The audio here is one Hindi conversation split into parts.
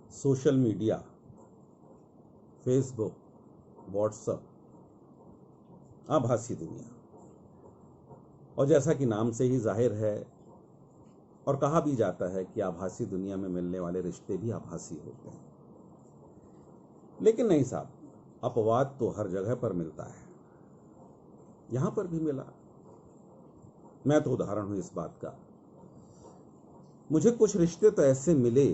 सोशल मीडिया, फेसबुक, व्हाट्सएप, आभासी दुनिया। और जैसा कि नाम से ही जाहिर है और कहा भी जाता है कि आभासी दुनिया में मिलने वाले रिश्ते भी आभासी होते हैं। लेकिन नहीं साहब, अपवाद तो हर जगह पर मिलता है, यहां पर भी मिला। मैं तो उदाहरण हूं इस बात का। मुझे कुछ रिश्ते तो ऐसे मिले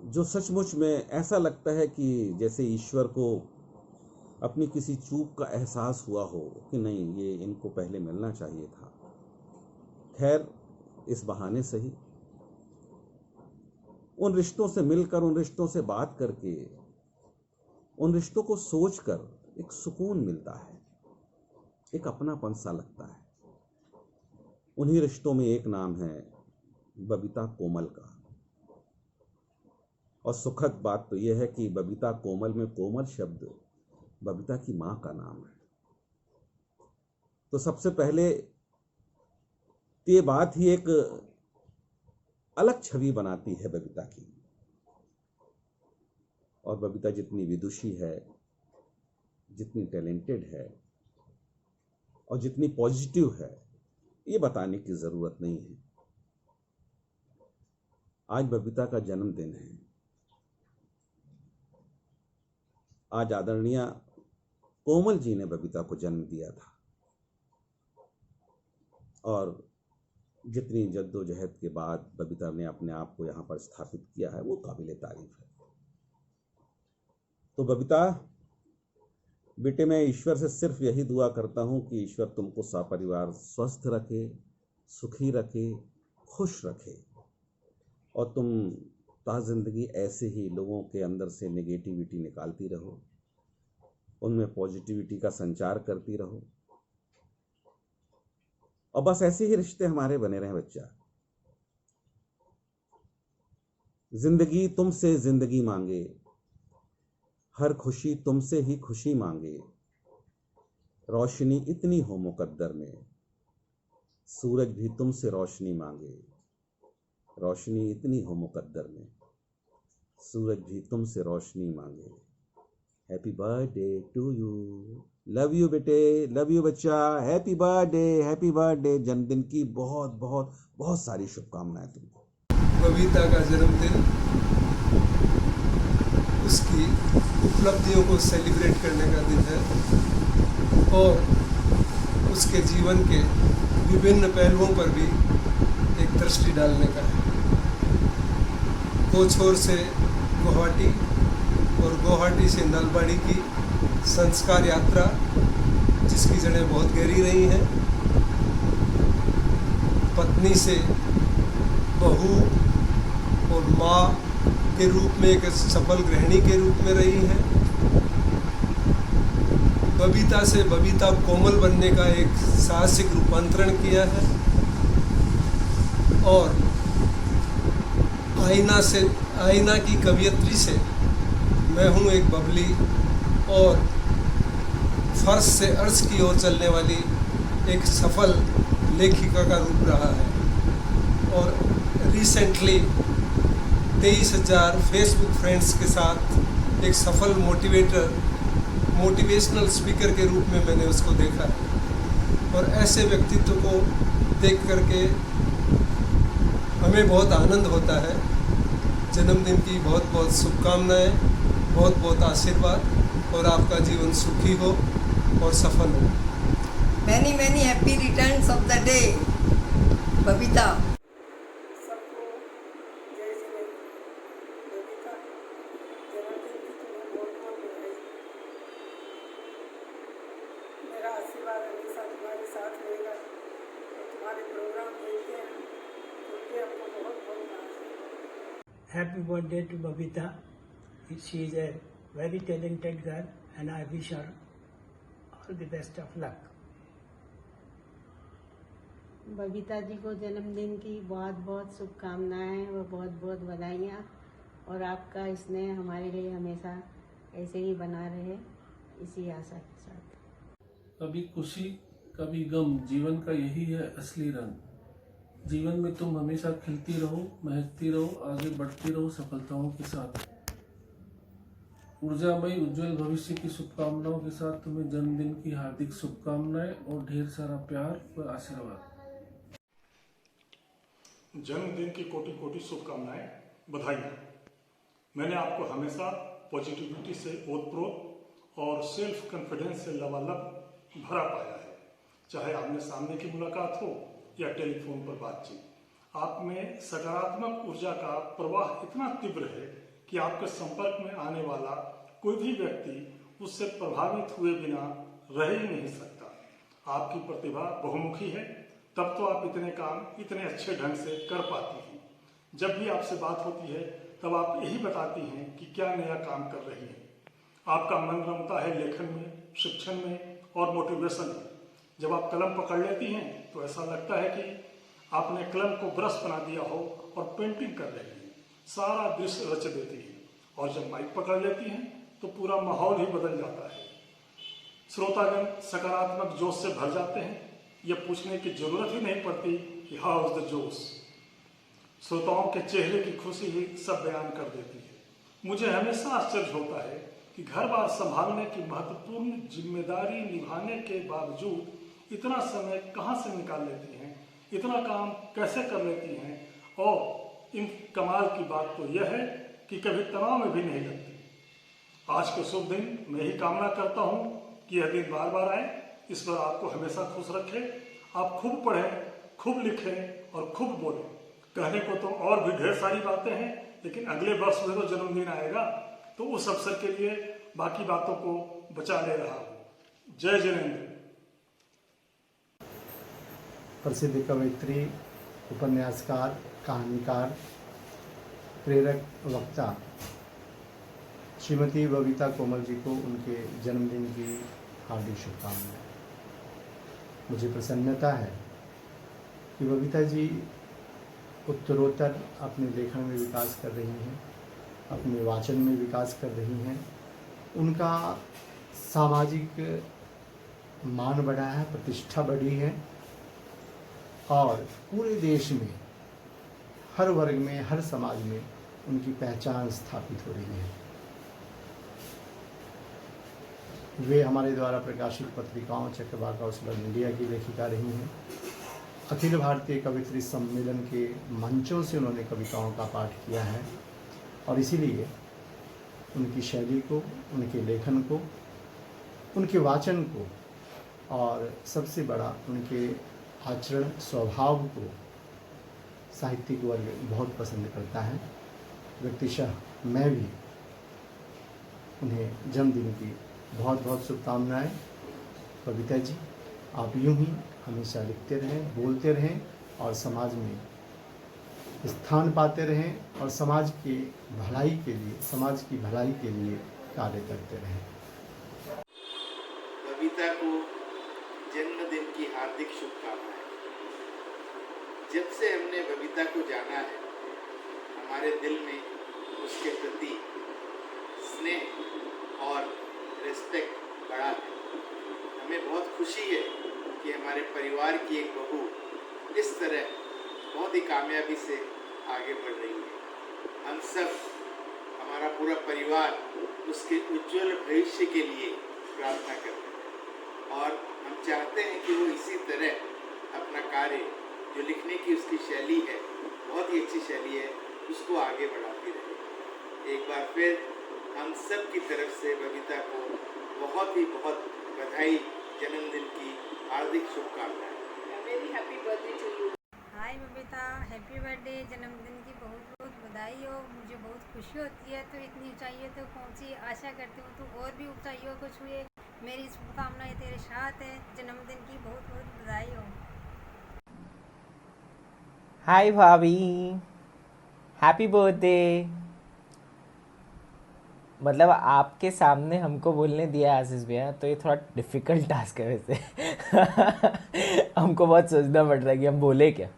जो सचमुच में ऐसा लगता है कि जैसे ईश्वर को अपनी किसी चूक का एहसास हुआ हो कि नहीं, ये इनको पहले मिलना चाहिए था। खैर, इस बहाने सही उन रिश्तों से मिलकर, उन रिश्तों से बात करके, उन रिश्तों को सोचकर एक सुकून मिलता है, एक अपनापन सा लगता है। उन्हीं रिश्तों में एक नाम है बबीता कोमल का। और सुखद बात तो यह है कि बबीता कोमल में कोमल शब्द बबीता की मां का नाम है। तो सबसे पहले ये बात ही एक अलग छवि बनाती है बबीता की। और बबीता जितनी विदुषी है, जितनी टैलेंटेड है और जितनी पॉजिटिव है, ये बताने की जरूरत नहीं है। आज बबीता का जन्मदिन है। आज आदरणीय कोमल जी ने बबीता को जन्म दिया था और जितनी जद्दोजहद के बाद बबीता ने अपने आप को यहाँ पर स्थापित किया है, वो काबिले तारीफ है। तो बबीता बेटे, मैं ईश्वर से सिर्फ यही दुआ करता हूँ कि ईश्वर तुमको सपरिवार स्वस्थ रखे, सुखी रखे, खुश रखे और तुम जिंदगी ऐसे ही लोगों के अंदर से नेगेटिविटी निकालती रहो, उनमें पॉजिटिविटी का संचार करती रहो और बस ऐसे ही रिश्ते हमारे बने रहे बच्चा। जिंदगी तुमसे जिंदगी मांगे, हर खुशी तुमसे ही खुशी मांगे, रोशनी इतनी हो मुकद्दर में, सूरज भी तुमसे रोशनी मांगे, रोशनी इतनी हो मुकद्दर में, सूरज भी तुमसे रोशनी मांगे। Happy birthday to you. Love you बेटे, लव यू बच्चा। Happy birthday, happy birthday. जन्मदिन की बहुत बहुत बहुत सारी शुभकामनाएं तुमको। बबीता का जन्मदिन उसकी उपलब्धियों को सेलिब्रेट करने का दिन है और उसके जीवन के विभिन्न पहलुओं पर भी एक दृष्टि डालने का है। कोछोर से गुवाहाटी और गुवाहाटी से नलबाड़ी की संस्कार यात्रा, जिसकी जड़ें बहुत गहरी रही हैं। पत्नी से बहू और माँ के रूप में एक सफल गृहिणी के रूप में रही है। बबीता से बबीता कोमल बनने का एक साहसिक रूपांतरण किया है और आईना की कवियत्री से मैं हूँ एक बबली और फर्श से अर्श की ओर चलने वाली एक सफल लेखिका का रूप रहा है। और रिसेंटली 23,000 फेसबुक फ्रेंड्स के साथ एक सफल मोटिवेशनल स्पीकर के रूप में मैंने उसको देखा है। और ऐसे व्यक्तित्व को देख करके हमें बहुत आनंद होता है। जन्मदिन की बहुत बहुत शुभकामनाएं, बहुत बहुत आशीर्वाद और आपका जीवन सुखी हो और सफल हो। Many happy returns of the day, Babita. सबको जय श्री बबीता, जन्मदिन की तुम्हें बहुत बहुत बधाई। मेरा आशीर्वाद हमेशा तुम्हारे साथ रहेगा और तुम्हारे प्रोग्राम देखते हैं तो ये हमको बहुत बहुत नाज है। Happy birthday to Babita. She is a very talented girl and I wish her all the best of luck. Babita ji को जन्मदिन की बहुत बहुत शुभकामनाएं व बहुत बहुत बधाइयाँ और आपका स्नेह हमारे लिए हमेशा ऐसे ही बना रहे, इसी आशा के साथ। कभी खुशी कभी गम, जीवन का यही है असली रंग। जीवन में तुम हमेशा खिलती रहो, महकती रहो, आगे बढ़ती रहो सफलताओं के साथ। ऊर्जामयी उज्जवल भविष्य की शुभकामनाओं के साथ तुम्हें जन्मदिन की हार्दिक शुभकामनाएं और ढेर सारा प्यार व आशीर्वाद। जन्मदिन की कोटि कोटि शुभकामनाएं, बधाइयाँ। मैंने आपको हमेशा पॉजिटिविटी से ओतप्रोत और सेल्फ कॉन्फिडेंस से लबालब भरा पाया है, चाहे आमने सामने की मुलाकात हो या टेलीफोन पर बातचीत। आप में सकारात्मक ऊर्जा का प्रवाह इतना तीव्र है कि आपके संपर्क में आने वाला कोई भी व्यक्ति उससे प्रभावित हुए बिना रह ही नहीं सकता। आपकी प्रतिभा बहुमुखी है, तब तो आप इतने काम इतने अच्छे ढंग से कर पाती हैं। जब भी आपसे बात होती है तब आप यही बताती हैं कि क्या नया काम कर रही हैं। आपका मन रमता है लेखन में, शिक्षण में और मोटिवेशन में। जब आप कलम पकड़ लेती हैं तो ऐसा लगता है कि आपने कलम को ब्रश बना दिया हो और पेंटिंग कर रही हैं, सारा दृश्य रच देती हैं। और जब माइक पकड़ लेती हैं तो पूरा माहौल ही बदल जाता है। श्रोतागण सकारात्मक जोश से भर जाते हैं, यह पूछने की जरूरत ही नहीं पड़ती कि हाउ इज द जोश। श्रोताओं के चेहरे की खुशी ही सब बयान कर देती है। मुझे हमेशा आश्चर्य होता है कि घर बार संभालने की महत्वपूर्ण जिम्मेदारी निभाने के बावजूद इतना समय कहाँ से निकाल लेती हैं, इतना काम कैसे कर लेती हैं। और इन कमाल की बात तो यह है कि कभी तनाव में भी नहीं लगती। आज के शुभ दिन मैं ही कामना करता हूँ कि यह दिन बार बार आए, ईश्वर आपको हमेशा खुश रखे। आप खूब पढ़ें, खूब लिखें और खूब बोलें। कहने को तो और भी ढेर सारी बातें हैं, लेकिन अगले वर्ष में तो जन्मदिन आएगा, तो उस अवसर के लिए बाकी बातों को बचा ले रहा हूँ। जय जिनेंद्र। प्रसिद्ध कवयित्री, उपन्यासकार, कहानीकार, प्रेरक, वक्ता श्रीमती बबीता कोमल जी को उनके जन्मदिन की हार्दिक शुभकामनाएं। मुझे प्रसन्नता है कि बबीता जी उत्तरोत्तर अपने लेखन में विकास कर रही हैं, अपने वाचन में विकास कर रही हैं। उनका सामाजिक मान बढ़ा है, प्रतिष्ठा बढ़ी है और पूरे देश में हर वर्ग में, हर समाज में उनकी पहचान स्थापित हो रही है। वे हमारे द्वारा प्रकाशित पत्रिकाओं चक्रवाक कौशल इंडिया की लेखिका रही हैं। अखिल भारतीय कवित्री सम्मेलन के मंचों से उन्होंने कविताओं का पाठ किया है और इसीलिए उनकी शैली को, उनके लेखन को, उनके वाचन को और सबसे बड़ा उनके आचरण स्वभाव को साहित्यिक वर्ग बहुत पसंद करता है। व्यक्तिशः मैं भी उन्हें जन्मदिन की बहुत बहुत शुभकामनाएं। बबीता जी, आप यूं ही हमेशा लिखते रहें, बोलते रहें और समाज में स्थान पाते रहें और समाज की भलाई के लिए कार्य करते रहें। बबीता को जन्मदिन की हार्दिक शुभकामनाएं। जब से हमने बबीता को जाना है, हमारे दिल में उसके प्रति स्नेह और रिस्पेक्ट बढ़ा है। हमें बहुत खुशी है कि हमारे परिवार की एक बहू इस तरह बहुत ही कामयाबी से आगे बढ़ रही है। हम सब, हमारा पूरा परिवार उसके उज्जवल भविष्य के लिए प्रार्थना करते हैं और हम चाहते हैं कि वो इसी तरह अपना कार्य, जो लिखने की उसकी शैली है, बहुत ही अच्छी शैली है, उसको आगे बढ़ाती रहे। एक बार फिर हम सब की तरफ से बबीता को बहुत ही बहुत बधाई, जन्मदिन की हार्दिक शुभकामनाएं। Very happy birthday to you. Hi Babita, happy birthday. जन्मदिन की बहुत बहुत बधाई हो। मुझे बहुत खुशी होती है तो इतनी ऊंचाइयों तक पहुंची। आशा करती हूँ तो और भी ऊंचाइयों को छुए। मेरी शुभकामनाएं तेरे साथ है। जन्मदिन की बहुत बहुत बधाई हो। हाय भाभी, हैप्पी बर्थडे। मतलब आपके सामने हमको बोलने दिया आशीष भैया, तो ये थोड़ा डिफ़िकल्ट टास्क है वैसे। हमको बहुत सोचना पड़ रहा है कि हम बोले क्या।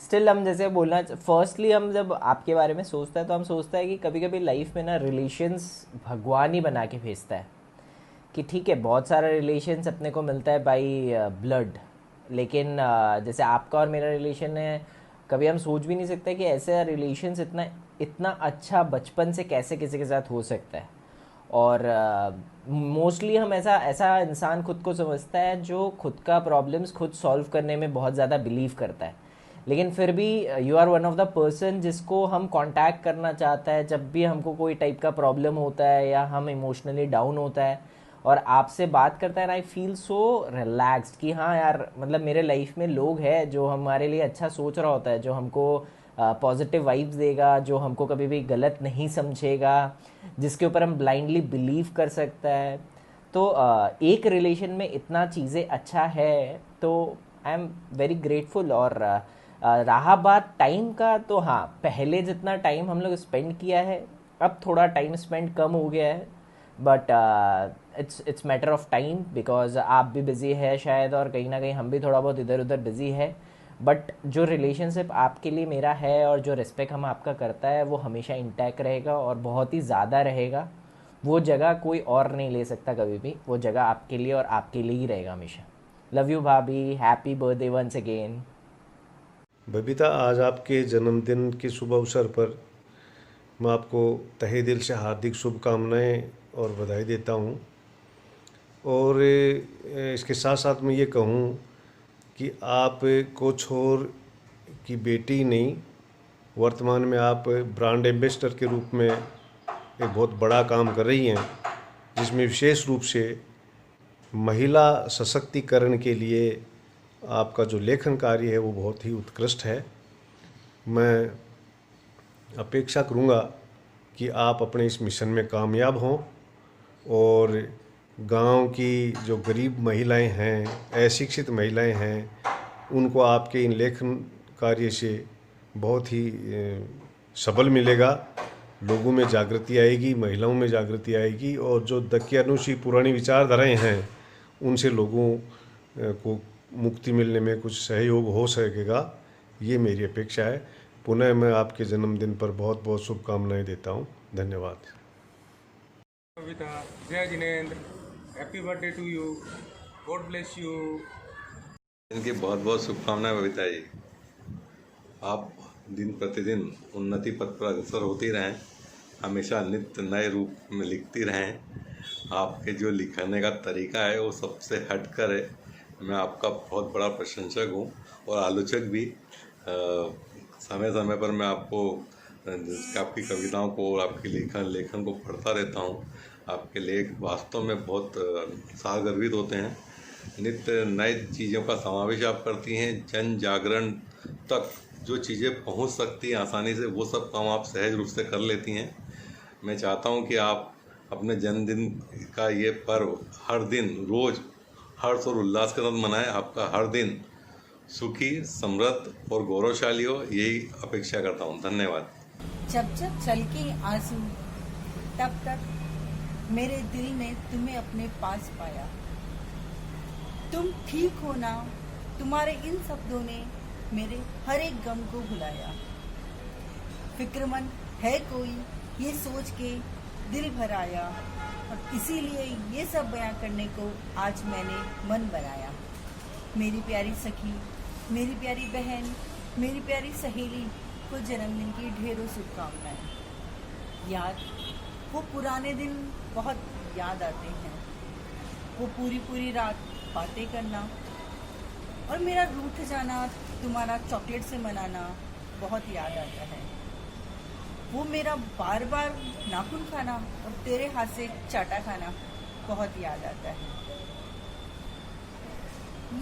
स्टिल हम जैसे बोलना, फर्स्टली हम जब आपके बारे में सोचता है तो हम सोचता है कि कभी कभी लाइफ में ना रिलेशंस भगवान ही बना के भेजता है कि ठीक है, बहुत सारा रिलेशंस अपने को मिलता है बाई ब्लड, लेकिन जैसे आपका और मेरा रिलेशन है कभी हम सोच भी नहीं सकते कि ऐसा रिलेशंस इतना इतना अच्छा बचपन से कैसे किसी के साथ हो सकता है। और मोस्टली हम ऐसा इंसान खुद को समझता है जो खुद का प्रॉब्लम्स खुद सॉल्व करने में बहुत ज़्यादा बिलीव करता है, लेकिन फिर भी you are one of the person जिसको हम कांटेक्ट करना चाहता है जब भी हमको कोई टाइप का प्रॉब्लम होता है या हम इमोशनली डाउन होता है और आपसे बात करता है। आई फील सो रिलैक्स्ड कि हाँ यार, मतलब मेरे लाइफ में लोग हैं जो हमारे लिए अच्छा सोच रहा होता है, जो हमको पॉजिटिव वाइब्स देगा, जो हमको कभी भी गलत नहीं समझेगा, जिसके ऊपर हम ब्लाइंडली बिलीव कर सकता है। तो एक रिलेशन में इतना चीज़ें अच्छा है तो आई एम वेरी ग्रेटफुल। और रहा बात टाइम का, तो हाँ, पहले जितना टाइम हम लोग स्पेंड किया है अब थोड़ा टाइम स्पेंड कम हो गया है, but it's matter of time, because आप भी बिज़ी है शायद और कहीं ना कहीं हम भी थोड़ा बहुत इधर उधर बिज़ी है। बट जो रिलेशनशिप आपके लिए मेरा है और जो रिस्पेक्ट हम आपका करता है वो हमेशा इंटैक्ट रहेगा और बहुत ही ज़्यादा रहेगा। वो जगह कोई और नहीं ले सकता कभी भी, वो जगह आपके लिए और आपके लिए ही रहेगा हमेशा। लव यू भाभी, happy birthday once again. Babita, आज आपके जन्मदिन के शुभ अवसर पर मैं आपको तहे दिल से हार्दिक शुभकामनाएं और बधाई देता हूं। और इसके साथ साथ मैं ये कहूं कि आप कोच और की बेटी नहीं, वर्तमान में आप ब्रांड एम्बेसडर के रूप में एक बहुत बड़ा काम कर रही हैं, जिसमें विशेष रूप से महिला सशक्तिकरण के लिए आपका जो लेखन कार्य है वो बहुत ही उत्कृष्ट है। मैं अपेक्षा करूँगा कि आप अपने इस मिशन में कामयाब हों और गांव की जो गरीब महिलाएं हैं, अशिक्षित महिलाएं हैं, उनको आपके इन लेखन कार्य से बहुत ही सबल मिलेगा। लोगों में जागृति आएगी, महिलाओं में जागृति आएगी और जो दकियानुशी पुरानी विचारधाराएं हैं उनसे लोगों को मुक्ति मिलने में कुछ सहयोग हो सकेगा, ये मेरी अपेक्षा है। पुनः मैं आपके जन्मदिन पर बहुत बहुत शुभकामनाएं देता हूं। धन्यवाद। कविता, जय Jinendra, happy birthday to you, God bless you. इनकी बहुत बहुत शुभकामनाएं बबीता जी। आप दिन प्रतिदिन उन्नति पथ पर अग्रसर होती रहें, हमेशा नित्य नए रूप में लिखती रहें। आपके जो लिखने का तरीका है वो सबसे हटकर है। मैं आपका बहुत बड़ा प्रशंसक हूँ और आलोचक भी। समय समय पर मैं आपकी कविताओं को और आपके लेखन को पढ़ता रहता हूँ। आपके लेख वास्तव में बहुत सारगर्भित होते हैं। नित्य नई चीज़ों का समावेश आप करती हैं। जन जागरण तक जो चीज़ें पहुँच सकती हैं आसानी से, वो सब काम आप सहज रूप से कर लेती हैं। मैं चाहता हूँ कि आप अपने जन्मदिन का ये पर्व हर दिन रोज़ हर्ष और उल्लास के साथ मनाएं। आपका हर दिन सुखी, समृद्ध और गौरवशाली हो, यही अपेक्षा करता हूँ। धन्यवाद। जब जब छलके आंसू, तब तक मेरे दिल ने तुम्हें अपने पास पाया। तुम ठीक हो ना, तुम्हारे इन शब्दों ने मेरे हर एक गम को भुलाया। फिक्रमंद है कोई, ये सोच के दिल भर आया और इसीलिए ये सब बयां करने को आज मैंने मन बनाया। मेरी प्यारी सखी, मेरी प्यारी बहन, मेरी प्यारी सहेली को जन्मदिन की ढेरों शुभकामनाएं। याद, वो पुराने दिन बहुत याद आते हैं। वो पूरी पूरी रात बातें करना और मेरा रूठ जाना, तुम्हारा चॉकलेट से मनाना बहुत याद आता है। वो मेरा बार बार नाखून खाना और तेरे हाथ से चाटा खाना बहुत याद आता है।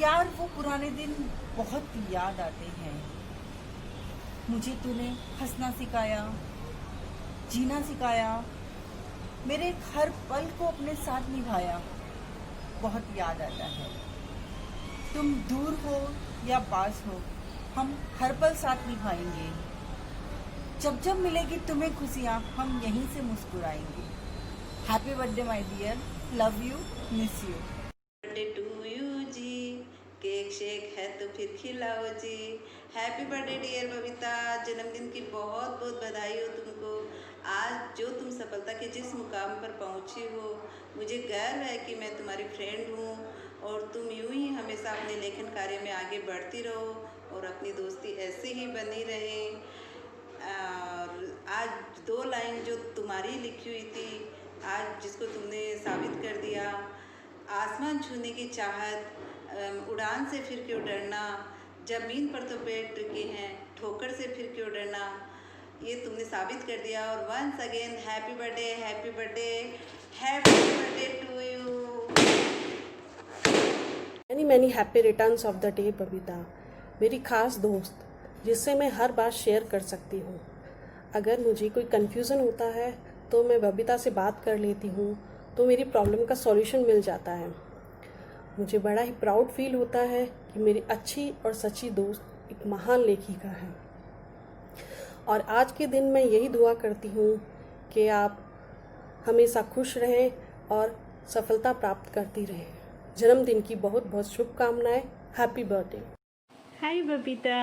यार, वो पुराने दिन बहुत याद आते हैं। मुझे तूने हंसना सिखाया, जीना सिखाया, मेरे हर पल को अपने साथ निभाया, बहुत याद आता है। तुम दूर हो या पास हो, हम हर पल साथ निभाएंगे। जब जब मिलेगी तुम्हें खुशियाँ, हम यहीं से मुस्कुराएंगे। Happy birthday my dear, love you, miss you. Birthday to you जी, केक शेक है तो फिर खिलाओ जी। हैप्पी बर्थडे डियर बबीता, जन्मदिन की बहुत बहुत बधाई हो तुमको। आज जो तुम सफलता के जिस मुकाम पर पहुंची हो, मुझे गर्व है कि मैं तुम्हारी फ्रेंड हूँ और तुम यूं ही हमेशा अपने लेखन कार्य में आगे बढ़ती रहो और अपनी दोस्ती ऐसे ही बनी रहे। और आज 2 लाइन जो तुम्हारी लिखी हुई थी, आज जिसको तुमने साबित कर दिया, आसमान छूने की चाहत, उड़ान से फिर क्यों डरना, ज़मीन पर तो पैर टिके हैं, ठोकर से फिर क्यों डरना, ये तुमने साबित कर दिया। और once again happy birthday, happy birthday, happy birthday to you. Many happy returns of the day Babita, मेरी खास दोस्त जिससे मैं हर बात शेयर कर सकती हूँ। अगर मुझे कोई कन्फ्यूज़न होता है तो मैं बबीता से बात कर लेती हूँ, तो मेरी प्रॉब्लम का सॉल्यूशन मिल जाता है। मुझे बड़ा ही प्राउड फील होता है कि मेरी अच्छी और सच्ची दोस्त एक महान लेखिका है। और आज के दिन मैं यही दुआ करती हूँ कि आप हमेशा खुश रहें और सफलता प्राप्त करती रहें। जन्मदिन की बहुत बहुत शुभकामनाएं। Happy birthday. Hi Babita,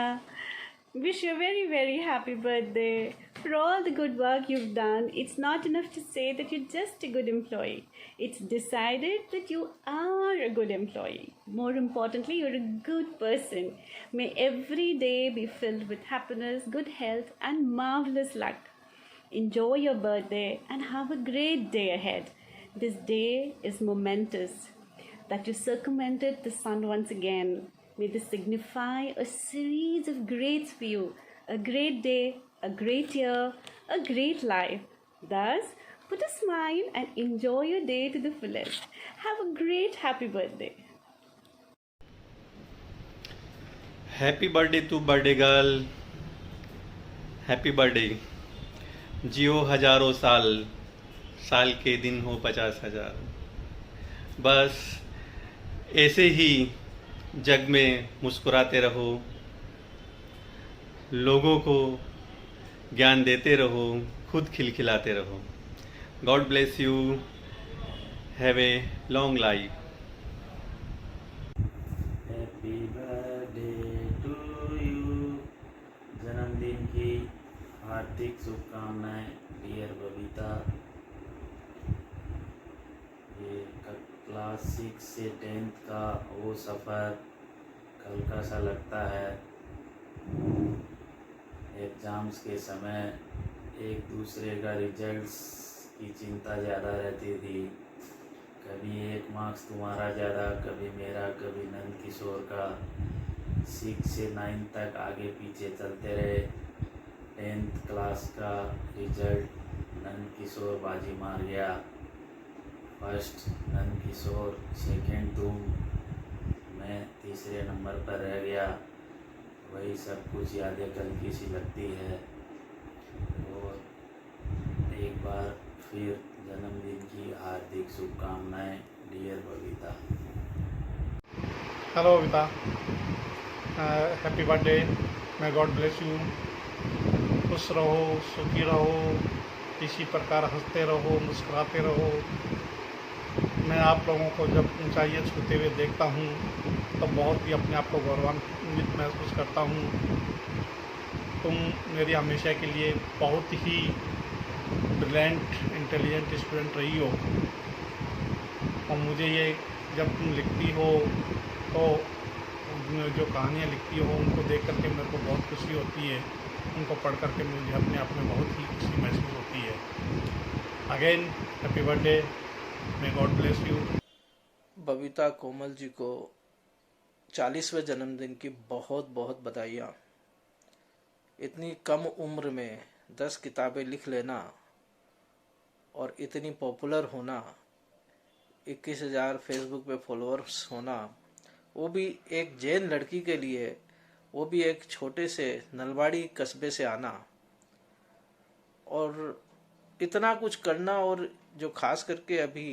wish you a very very happy birthday. For all the good work you've done, it's not enough to say that you're just a good employee. It's decided that you are a good employee. More importantly, you're a good person. May every day be filled with happiness, good health and marvelous luck. Enjoy your birthday and have a great day ahead. This day is momentous. That you circumvented the sun once again. May this signify a series of greats for you. A great day, a great year, a great life. Thus, put a smile and enjoy your day to the fullest. Have a great happy birthday. Happy birthday to birthday girl. Happy birthday. जियो हजारों साल, साल के दिन हो 50,000। बस ऐसे ही जग में मुस्कुराते रहो, लोगों को ज्ञान देते रहो, खुद खिलखिलाते रहो। God bless you, have a long life. Happy birthday to you, जन्मदिन की हार्दिक शुभकामनाएं डियर बबीता। ये क्लास 6 से 10th का वो सफ़र कल का सा लगता है। एग्ज़ाम्स के समय एक दूसरे का रिजल्ट्स की चिंता ज़्यादा रहती थी। कभी 1 मार्क्स तुम्हारा ज़्यादा, कभी मेरा, कभी नंद किशोर का। 6 से 9 तक आगे पीछे चलते रहे। 10th क्लास का रिजल्ट नंद किशोर बाजी मार गया। फर्स्ट नंद किशोर, सेकेंड तुम, मैं तीसरे नंबर पर रह गया। वही सब कुछ यादें कल की सी लगती है। और एक बार फिर जन्मदिन की हार्दिक शुभकामनाएं dear Babita. Hello Babita, happy birthday. मैं गॉड ब्लेस यू। खुश रहो, सुखी रहो, इसी प्रकार हंसते रहो, मुस्कुराते रहो। मैं आप लोगों को जब ऊंचाइयां छूते हुए देखता हूं तो बहुत ही अपने आप को गौरवान्वित महसूस करता हूं। तुम मेरी हमेशा के लिए बहुत ही ब्रिलियंट, इंटेलिजेंट स्टूडेंट रही हो। और मुझे ये जब तुम लिखती हो तो जो कहानियाँ लिखती हो उनको देख करके मेरे को बहुत खुशी होती है। उनको पढ़ करके मुझे अपने आप में बहुत ही खुशी महसूस होती है। Again happy birthday, may God bless you. Babita Komal ji को 40वें जन्मदिन की बहुत बहुत बधाइयाँ। इतनी कम उम्र में 10 किताबें लिख लेना और इतनी पॉपुलर होना, 21,000 फेसबुक पे फॉलोअर्स होना, वो भी एक जैन लड़की के लिए, वो भी एक छोटे से नलवाड़ी कस्बे से आना और इतना कुछ करना। और जो खास करके अभी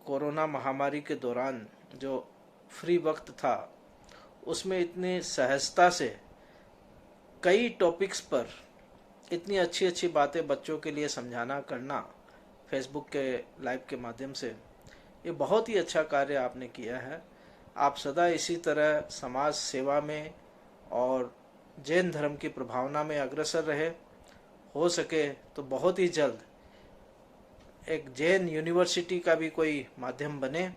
कोरोना महामारी के दौरान जो फ्री वक्त था उसमें इतनी सहजता से कई टॉपिक्स पर इतनी अच्छी अच्छी बातें बच्चों के लिए समझाना करना फेसबुक के लाइव के माध्यम से, ये बहुत ही अच्छा कार्य आपने किया है। आप सदा इसी तरह समाज सेवा में और जैन धर्म की प्रभावना में अग्रसर रहे। हो सके तो बहुत ही जल्द एक जैन यूनिवर्सिटी का भी कोई माध्यम बने,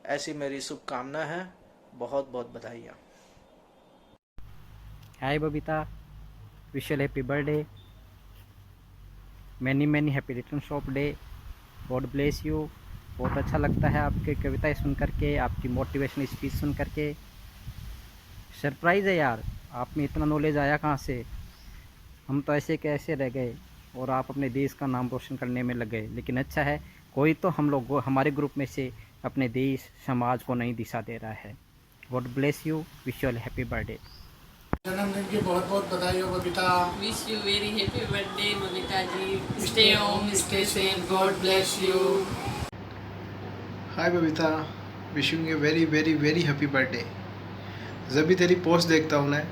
ऐसी मेरी शुभकामना है। बहुत बहुत बधाइयाँ। Hi Babita, wish you happy birthday, many happy returns of day, God bless you. बहुत अच्छा लगता है आपकी कविताएं सुन करके, आपकी मोटिवेशनल स्पीच सुन करके। सरप्राइज़ है यार, आप में इतना नॉलेज आया कहाँ से? हम तो ऐसे कैसे रह गए और आप अपने देश का नाम रोशन करने में लग गए। लेकिन अच्छा है, कोई तो हम लोग हमारे ग्रुप में से अपने देश समाज को नई दिशा दे रहा है। God bless you, wish you happy birthday. जन्मदिन की बहुत बहुत बधाई हो Babita. Wish you very happy birthday Babita ji. Stay home, stay safe, God bless you. Hi Babita, wishing you very very very happy birthday. जब भी तेरी पोस्ट देखता हूँ ना,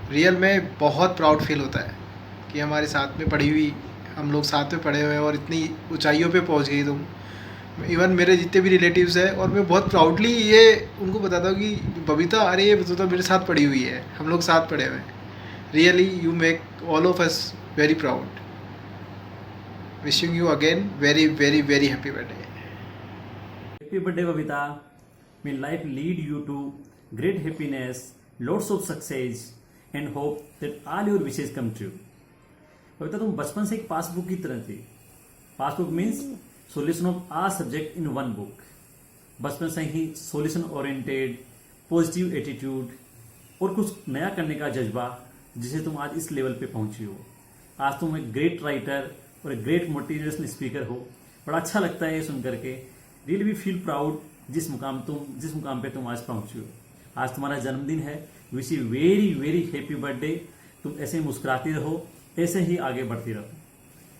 रियल में बहुत प्राउड फील होता है कि हमारे साथ में पढ़ी हुई, हम लोग साथ में पढ़े हुए हैं और इतनी ऊंचाइयों पे पहुँच गई तुम। इवन मेरे जितने भी रिलेटिव्स हैं, और मैं बहुत प्राउडली ये उनको बताता हूँ कि बबीता, अरे ये तो मेरे साथ पढ़ी हुई है, हम लोग साथ पढ़े हुए हैं। Really you make all of us very proud. Wishing you again very very very happy birthday. Happy birthday Babita. May life lead you to great happiness, lots of success and hope that all your wishes come true. Babita, तुम बचपन से एक पासबुक की तरह थी। Passbook means solution of a subject in one book. बचपन से ही सॉल्यूशन ओरिएंटेड, पॉजिटिव एटीट्यूड और कुछ नया करने का जज्बा, जिसे तुम आज इस लेवल पे पहुंची हो। आज तुम एक ग्रेट राइटर और एक ग्रेट मोटिवेशनल स्पीकर हो। बड़ा अच्छा लगता है ये सुन करके। रियली वी फील प्राउड जिस मुकाम पे तुम आज पहुंची हो। आज तुम्हारा जन्मदिन है। Wish you very very happy birthday. तुम ऐसे ही मुस्कुराती रहो, ऐसे ही आगे बढ़ती रहो।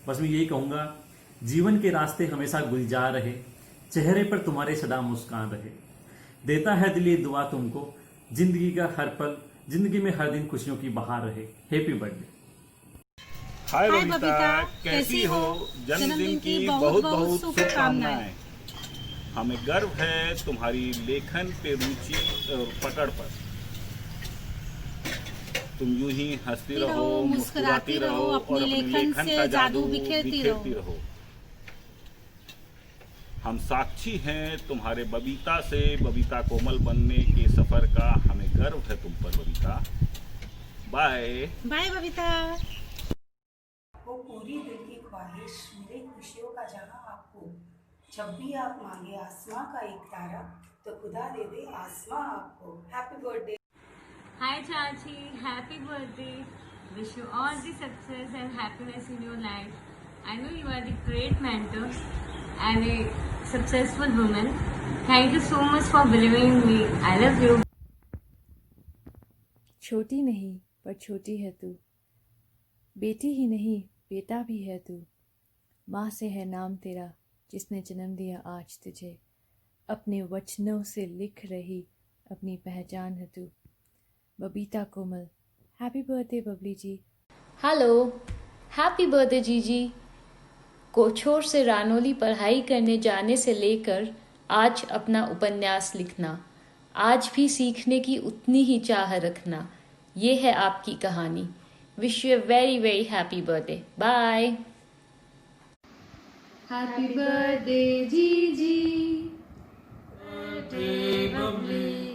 बस मैं यही कहूंगा, जीवन के रास्ते हमेशा गुलजार रहे, चेहरे पर तुम्हारे सदा मुस्कान रहे। देता है दिल ये दुआ तुमको, जिंदगी का हर पल, जिंदगी में हर दिन खुशियों की बहार रहे। Happy birthday. हाय बबीता, कैसी हो? जन्मदिन की बहुत बहुत शुभकामनाएं। हमें गर्व है तुम्हारी लेखन पे रुचि और पकड़ पर। तुम यूं ही हंसती रहो, मुस्कुराती रहो और अपने लेखन का जादू बिखेरती रहो। हम साक्षी हैं तुम्हारे बबीता से बबीता कोमल बनने के सफर का। हमें गर्व है तुम पर बबीता। Bye bye Babita. वो पूरी दिल की ख्वाहिश मिले खुशियों का जहां आपको। जब भी आप मांगे आसमां का एक तारा, तो खुदा दे दे आसमां आपको। Happy birthday. Hi Chachi, happy birthday. Wish you all the success and happiness in your life. I know you are the great mentor and a successful woman. Thank you so much for believing in me. I love you. छोटी नहीं पर छोटी है तू, बेटी ही नहीं बेटा भी है तू। माँ से है नाम तेरा जिसने जन्म दिया आज तुझे। अपने वचनों से लिख रही अपनी पहचान है तू। बबीता कोमल। हैप्पी बर्थडे बबली जी। हेलो, हैप्पी बर्थडे जीजी। कोछोर से रानोली पढ़ाई करने जाने से लेकर आज अपना उपन्यास लिखना, आज भी सीखने की उतनी ही चाह रखना, ये है आपकी कहानी। Wish you a very very happy birthday. Bye. Happy birthday जीजी। बर्थडे बबली।